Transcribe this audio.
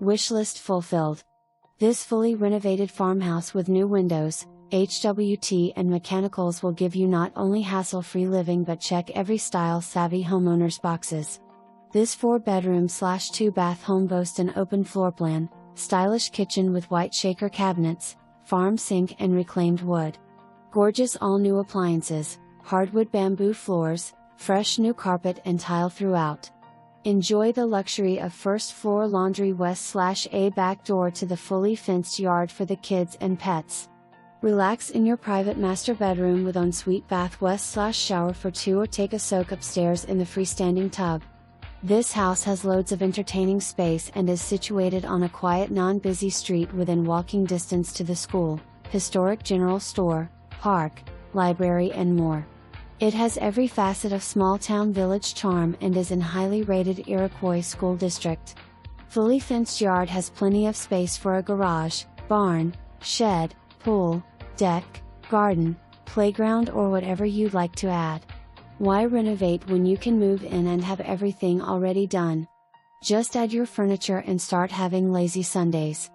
Wishlist fulfilled. This fully renovated farmhouse with new windows, HWT and mechanicals will give you not only hassle-free living but check every style-savvy homeowners boxes. This 4-bedroom/2-bath home boasts an open floor plan, stylish kitchen with white shaker cabinets, farm sink and reclaimed wood. Gorgeous all-new appliances, hardwood bamboo floors, fresh new carpet and tile throughout. Enjoy the luxury of first-floor laundry west/a back door to the fully fenced yard for the kids and pets. Relax in your private master bedroom with ensuite bath west/shower for two or take a soak upstairs in the freestanding tub. This house has loads of entertaining space and is situated on a quiet non-busy street within walking distance to the school, historic general store, park, library and more. It has every facet of small-town village charm and is in highly rated Iroquois School district. Fully fenced yard has plenty of space for a garage, barn, shed, pool, deck, garden, playground or whatever you'd like to add. Why renovate when you can move in and have everything already done? Just add your furniture and start having lazy Sundays.